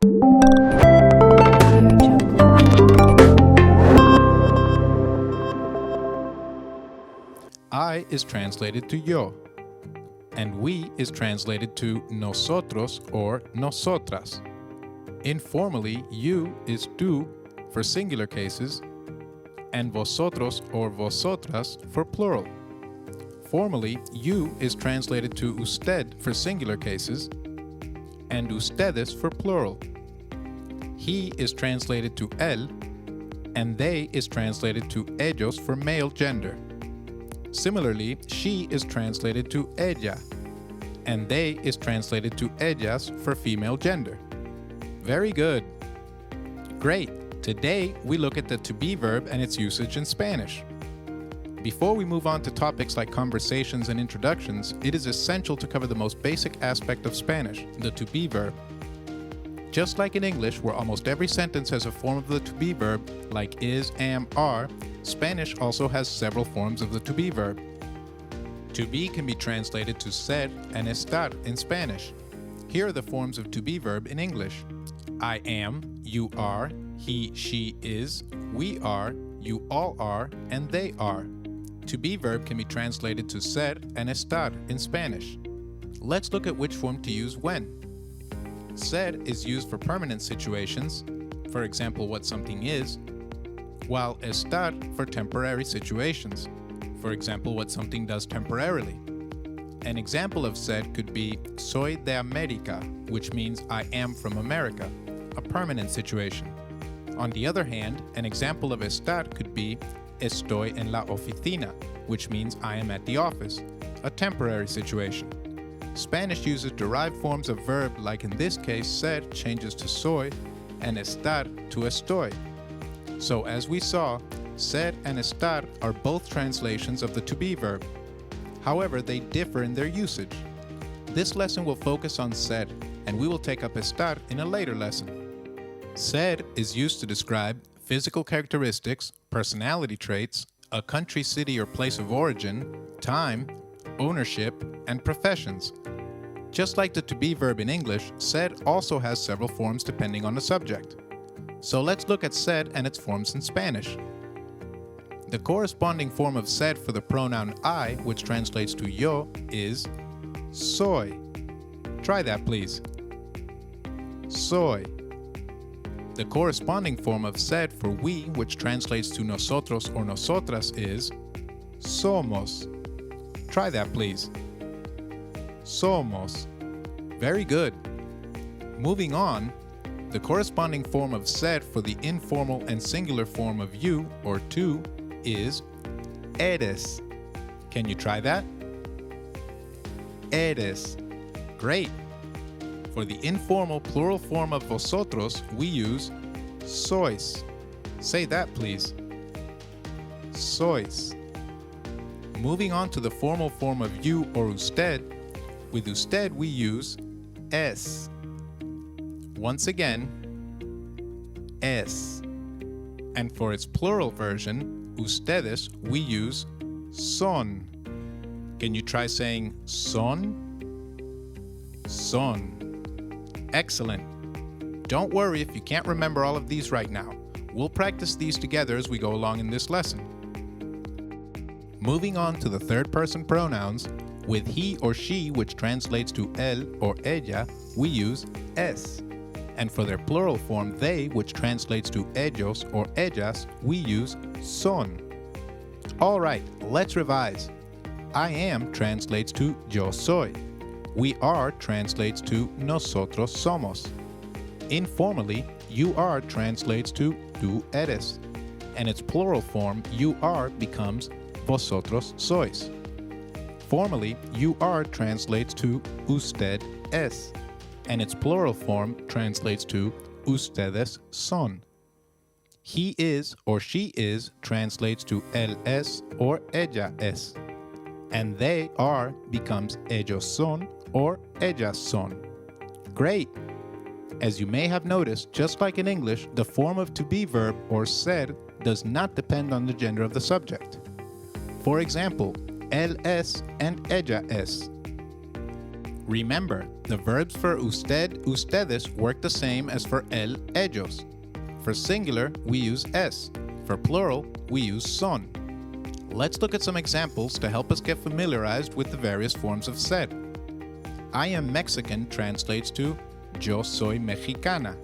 I is translated to yo, and we is translated to nosotros or nosotras. Informally, you is tú for singular cases, and vosotros or vosotras for plural. Formally, you is translated to usted for singular cases, and ustedes for plural. He is translated to él, and they is translated to ellos for male gender. Similarly, she is translated to ella, and they is translated to ellas for female gender. Very good. Great. Today, we look at the to be verb and its usage in Spanish. Before we move on to topics like conversations and introductions, it is essential to cover the most basic aspect of Spanish, the to be verb. Just like in English, where almost every sentence has a form of the to be verb, like is, am, are, Spanish also has several forms of the to be verb. To be can be translated to ser and estar in Spanish. Here are the forms of to be verb in English. I am, you are, he, she is, we are, you all are, and they are. To be verb can be translated to ser and estar in Spanish. Let's look at which form to use when. Ser is used for permanent situations, for example, what something is, while estar for temporary situations, for example, what something does temporarily. An example of ser could be soy de América, which means I am from America, a permanent situation. On the other hand, an example of estar could be estoy en la oficina, which means I am at the office, a temporary situation. Spanish uses derived forms of verb like in this case ser changes to soy and estar to estoy. So as we saw, ser and estar are both translations of the to be verb. However, they differ in their usage. This lesson will focus on ser, and we will take up estar in a later lesson. Ser is used to describe physical characteristics, personality traits, a country, city, or place of origin, time, ownership, and professions. Just like the to be verb in English, ser also has several forms depending on the subject. So let's look at ser and its forms in Spanish. The corresponding form of ser for the pronoun I, which translates to yo, is soy. Try that, please. Soy. The corresponding form of ser for we, which translates to nosotros or nosotras, is somos. Try that, please. Somos. Very good. Moving on, the corresponding form of ser for the informal and singular form of you, or tú, is eres. Can you try that? Eres. Great. For the informal plural form of vosotros, we use sois. Say that, please. Sois. Moving on to the formal form of you or usted, with usted we use es. Once again, es. And for its plural version, ustedes, we use son. Can you try saying son? Son. Excellent. Don't worry if you can't remember all of these right now. We'll practice these together as we go along in this lesson. Moving on to the third person pronouns, with he or she, which translates to él or ella, we use es. And for their plural form, they, which translates to ellos or ellas, we use son. All right, let's revise. I am translates to yo soy. We are translates to nosotros somos. Informally, you are translates to tú eres, and its plural form, you are, becomes vosotros sois. Formally, you are translates to usted es, and its plural form translates to ustedes son. He is or she is translates to él es or ella es, and they are becomes ellos son or ellas son. Great! As you may have noticed, just like in English, the form of to be verb or ser does not depend on the gender of the subject. For example, él es and ella es. Remember, the verbs for usted, ustedes work the same as for él, ellos. For singular, we use es. For plural, we use son. Let's look at some examples to help us get familiarized with the various forms of sed. I am Mexican translates to yo soy mexicana.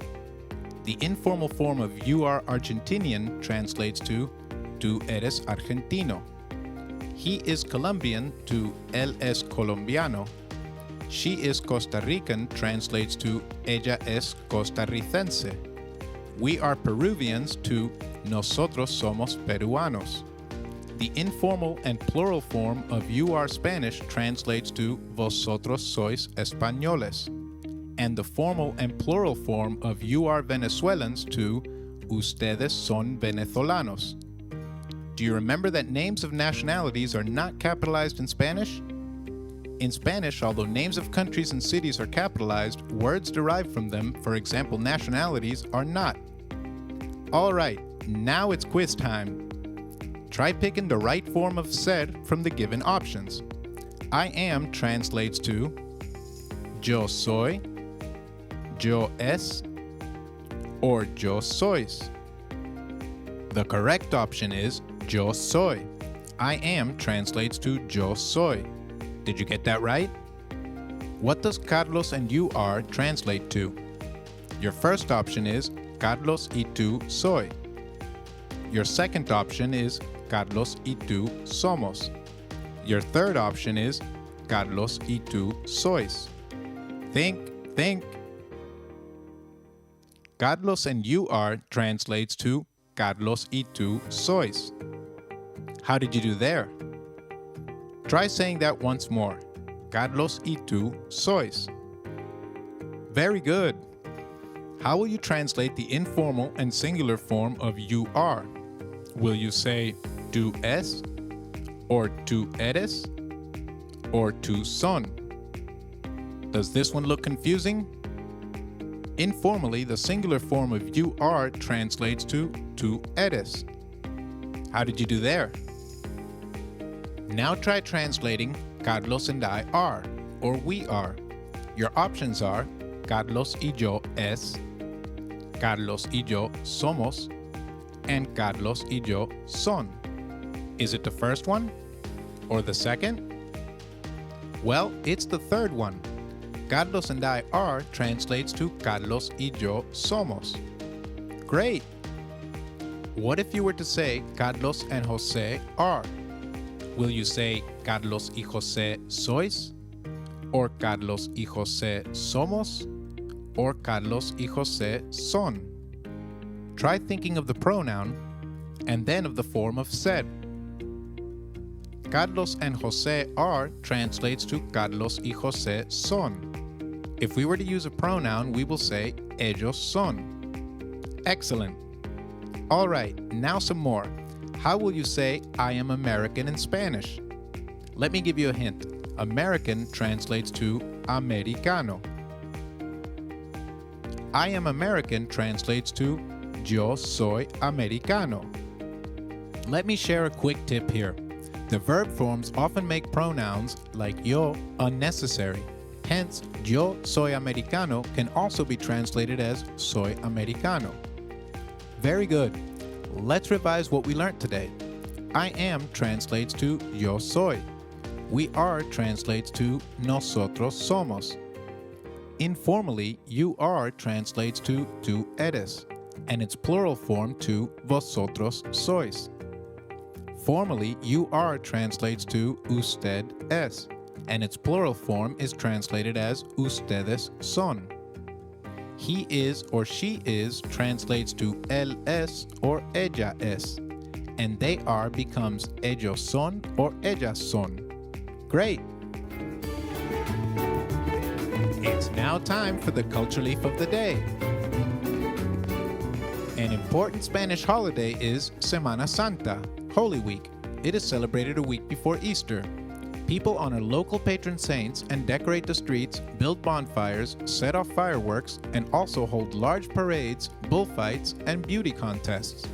The informal form of you are Argentinian translates to tú eres argentino. He is Colombian to él es colombiano. She is Costa Rican translates to ella es costarricense. We are Peruvians to nosotros somos peruanos. The informal and plural form of you are Spanish translates to vosotros sois españoles. And the formal and plural form of you are Venezuelans to ustedes son venezolanos. Do you remember that names of nationalities are not capitalized in Spanish? In Spanish, although names of countries and cities are capitalized, words derived from them, for example nationalities, are not. Alright, now it's quiz time. Try picking the right form of sed from the given options. I am translates to yo soy, yo es, or yo sois. The correct option is yo soy. I am translates to yo soy. Did you get that right? What does Carlos and you are translate to? Your first option is Carlos y tú soy. Your second option is Carlos y tú somos. Your third option is Carlos y tú sois. Think. Carlos and you are translates to Carlos y tú sois. How did you do there? Try saying that once more. Carlos y tú sois. Very good. How will you translate the informal and singular form of you are? Will you say tú es, or tú eres, or tú son? Does this one look confusing? Informally, the singular form of you are translates to tú eres. How did you do there? Now try translating Carlos and I are, or we are. Your options are Carlos y yo es, Carlos y yo somos, and Carlos y yo son. Is it the first one? Or the second? Well, it's the third one. Carlos and I are translates to Carlos y yo somos. Great! What if you were to say Carlos and Jose are? Will you say Carlos y José sois? Or Carlos y José somos? Or Carlos y José son? Try thinking of the pronoun and then of the form of sed. Carlos and José are translates to Carlos y José son. If we were to use a pronoun, we will say ellos son. Excellent. All right, now some more. How will you say I am American in Spanish? Let me give you a hint. American translates to americano. I am American translates to yo soy americano. Let me share a quick tip here. The verb forms often make pronouns like yo unnecessary. Hence, yo soy americano can also be translated as soy americano. Very good. Let's revise what we learned today. I am translates to yo soy. We are translates to nosotros somos. Informally, you are translates to tú eres, and its plural form to vosotros sois. Formally, you are translates to usted es, and its plural form is translated as ustedes son. He is or she is translates to él es or ella es, and they are becomes ellos son or ellas son. Great! It's now time for the culture leaf of the day. An important Spanish holiday is Semana Santa, Holy Week. It is celebrated a week before Easter. People honor local patron saints and decorate the streets, build bonfires, set off fireworks, and also hold large parades, bullfights, and beauty contests.